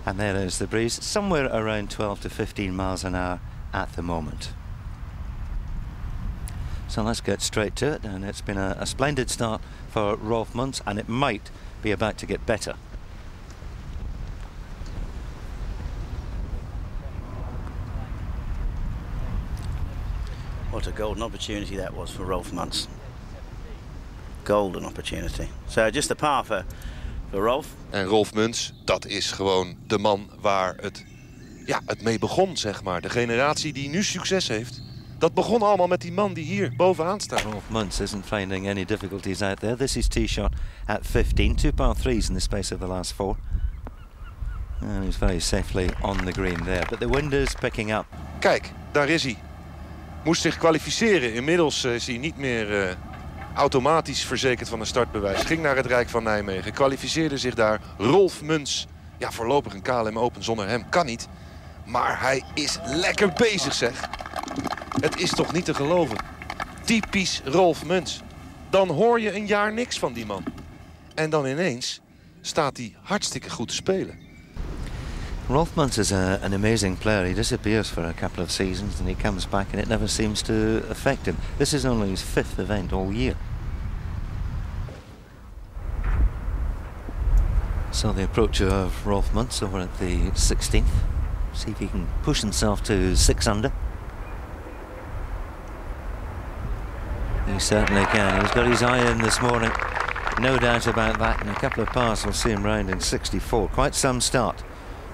And there is the breeze, somewhere around 12 to 15 miles an hour at the moment. So let's get straight to it, and it's been a splendid start for Rolf Muntz, and it might be about to get better. What a golden opportunity that was for Rolf Muntz. Golden opportunity. So just a par for Rolf. En Rolf Muntz, dat is gewoon de man waar het mee begon, zeg maar. De generatie die nu succes heeft. Dat begon allemaal met die man die hier bovenaan staat. Rolf Muntz isn't finding any difficulties out there. This is tee shot at 15, 2 par 3s in the space of the last 4. And he's very safely on the green there. But the wind is picking up. Kijk, daar is hij. Moest zich kwalificeren. Inmiddels is hij niet meer automatisch verzekerd van een startbewijs. Ging naar het Rijk van Nijmegen. Kwalificeerde zich daar. Rolf Muntz. Ja, voorlopig een KLM Open zonder hem kan niet. Maar hij is lekker bezig, zeg. Het is toch niet te geloven. Typisch Rolf Muntz. Dan hoor je een jaar niks van die man. En dan ineens staat hij hartstikke goed te spelen. Rolf Muntz is an amazing player. He disappears for a couple of seasons and he comes back and it never seems to affect him. This is only his 5th event all year. So the approach of Rolf Muntz over at the 16th. See if he can push himself to 6 under. He certainly can. He's got his eye in this morning. No doubt about that. And a couple of pars will see him round in 64. Quite some start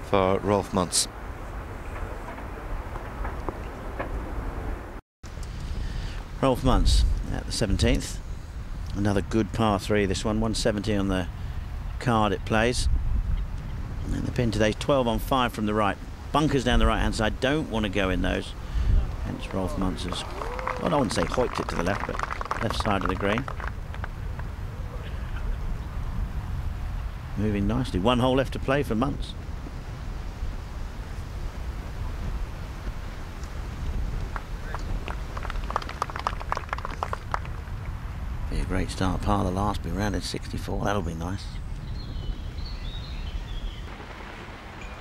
for Rolf Muntz. Rolf Muntz at the 17th. Another good par 3 this one. 170 on the card it plays. And the pin today's 12 on 5 from the right. Bunkers down the right hand side. Don't want to go in those. Hence Rolf Muntz has, well, I wouldn't say hoiked it to the left, but left side of the green. Moving nicely. 1 hole left to play for Muntz. Be a great start par the last, be round in 64. That'll be nice.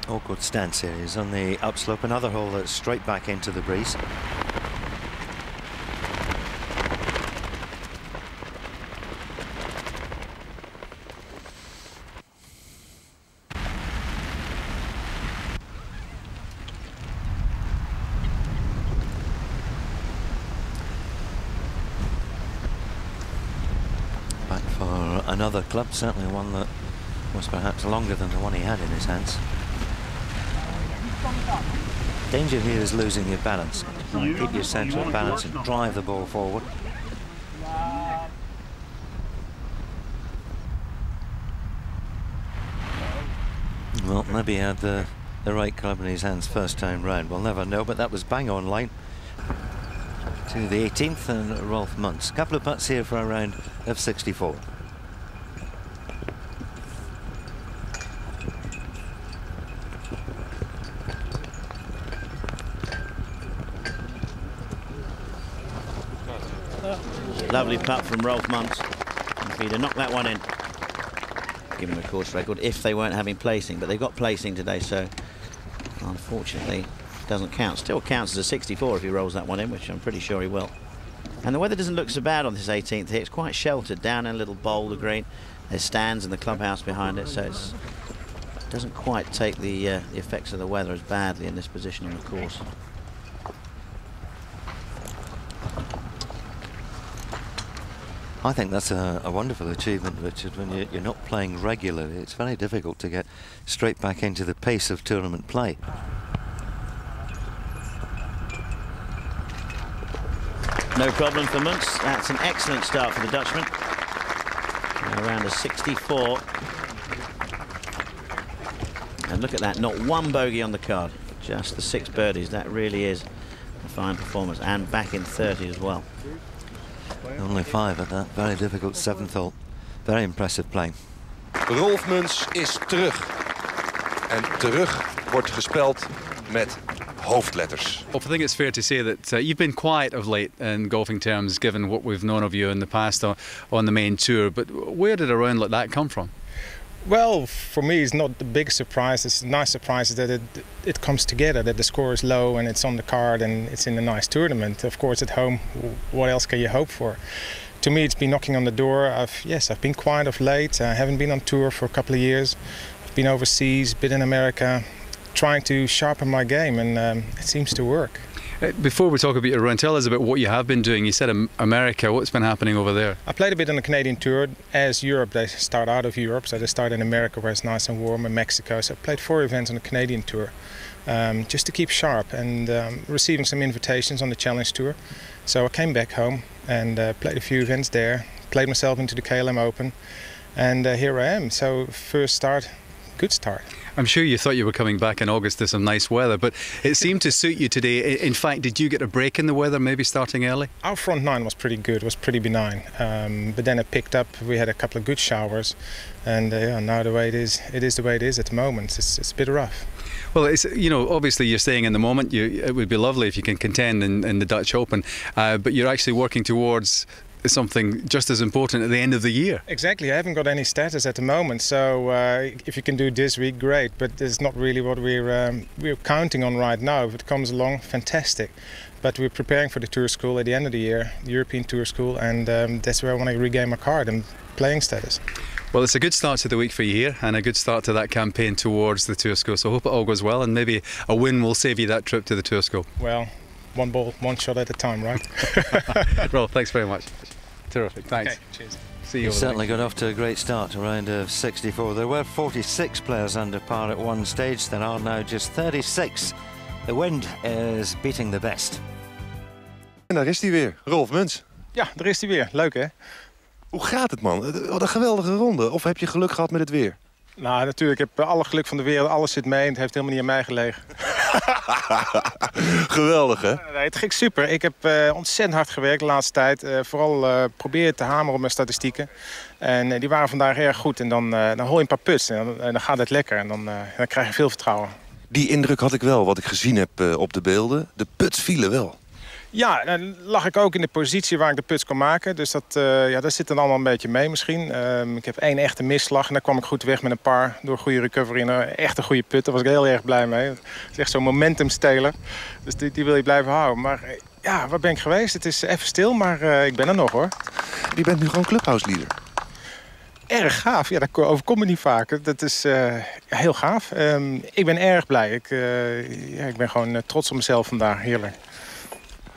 Awkward stance here. He's on the upslope. Another hole that's straight back into the breeze. Back for another club, certainly one that was perhaps longer than the one he had in his hands. Danger here is losing your balance. Keep your centre of balance and drive the ball forward. Well, maybe he had the right club in his hands first time round. We'll never know, but that was bang on line to the 18th and Rolf Muntz. Couple of putts here for a round of 64. Lovely putt from Rolf Muntz. If he'd have knocked that one in, give him a course record if they weren't having placing, but they've got placing today, so unfortunately doesn't count. Still counts as a 64 if he rolls that one in, which I'm pretty sure he will. And the weather doesn't look so bad on this 18th here. It's quite sheltered down in a little boulder green. There's stands in the clubhouse behind it, so it doesn't quite take the effects of the weather as badly in this position on the course. I think that's a wonderful achievement, Richard. When you're not playing regularly, it's very difficult to get straight back into the pace of tournament play. No problem for Muntz. That's an excellent start for the Dutchman. Around a 64. And look at that, not one bogey on the card. Just the 6 birdies. That really is a fine performance. And back in 30 as well. Only 5 at that very difficult 7th hole. Very impressive playing. Rolf Muntz is terug. En terug wordt gespeld met hoofdletters. Well, I think it's fair to say that you've been quiet of late in golfing terms, given what we've known of you in the past on the main tour. But where did a round like that come from? Well, for me, it's not the biggest surprise. It's a nice surprise that it comes together, that the score is low and it's on the card and it's in a nice tournament. Of course, at home, what else can you hope for? To me, it's been knocking on the door. I've been quiet of late. I haven't been on tour for a couple of years. I've been overseas, been in America, trying to sharpen my game, and it seems to work. Before we talk about your run, tell us about what you have been doing. You said America. What's been happening over there? I played a bit on the Canadian tour. As Europe, they start out of Europe, so they start in America where it's nice and warm, in Mexico. So I played 4 events on the Canadian tour, just to keep sharp, and receiving some invitations on the Challenge Tour. So I came back home and played a few events there, played myself into the KLM Open, and here I am. So first start, good start. I'm sure you thought you were coming back in August to some nice weather, but it seemed to suit you today. In fact, did you get a break in the weather, maybe starting early? Our front 9 was pretty good, was pretty benign. But then it picked up, we had a couple of good showers, and now the way it is the way it is at the moment. It's a bit rough. Well, it's, you know, obviously you're saying in the moment it would be lovely if you can contend in the Dutch Open, but you're actually working towards something just as important at the end of the year. Exactly. I haven't got any status at the moment, so if you can do this week, great, but it's not really what we're counting on right now. If it comes along, fantastic. But we're preparing for the tour school at the end of the year, the European Tour School, and that's where I want to regain my card and playing status. Well, it's a good start to the week for you here, and a good start to that campaign towards the tour school, so I hope it all goes well, and maybe a win will save you that trip to the tour school. Well, one ball, one shot at a time, right? Rolf, thanks very much. Terrific, thanks. Okay, cheers. See you. He certainly got off to a great start, a round of 64. There were 46 players under par at one stage. There are now just 36. The wind is beating the best. En daar is hij weer, Rolf Muntz. Ja, daar is hij weer. Leuk, hè? Hoe gaat het, man? Wat een geweldige ronde. Of heb je geluk gehad met het weer? Nou, natuurlijk. Ik heb alle geluk van de wereld. Alles zit mee en het heeft helemaal niet aan mij gelegen. Geweldig, hè? Nee, het ging super. Ik heb ontzettend hard gewerkt de laatste tijd. Vooral proberen te hameren op mijn statistieken. En die waren vandaag erg goed. En dan hol je een paar puts en dan gaat het lekker. En dan krijg je veel vertrouwen. Die indruk had ik wel, wat ik gezien heb op de beelden. De puts vielen wel. Ja, dan lag ik ook in de positie waar ik de puts kon maken. Dus dat zit dan allemaal een beetje mee misschien. Ik heb 1 echte misslag en daar kwam ik goed weg met een paar door goede recovery. En echt een goede put, daar was ik heel erg blij mee. Het is echt zo'n momentumsteler. Dus die wil je blijven houden. Maar ja, waar ben ik geweest? Het is even stil, maar ik ben er nog, hoor. Je bent nu gewoon clubhouse leader. Erg gaaf. Ja, dat overkomt me niet vaak. Dat is heel gaaf. Ik ben erg blij. Ik ben gewoon trots op mezelf vandaag. Heerlijk.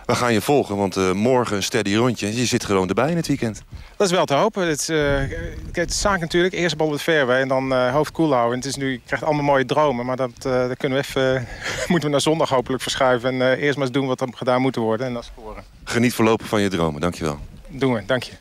We gaan je volgen, want morgen een steady rondje. Je zit gewoon erbij in het weekend. Dat is wel te hopen. Het is zaak natuurlijk. Eerst bal op het fairway en dan hoofd koel houden. Het is nu, je krijgt allemaal mooie dromen, maar dat kunnen we even, moeten we naar zondag hopelijk verschuiven. En eerst maar eens doen wat er gedaan moet worden en dan scoren. Geniet voorlopig van je dromen, dankjewel. Doen we, dank je.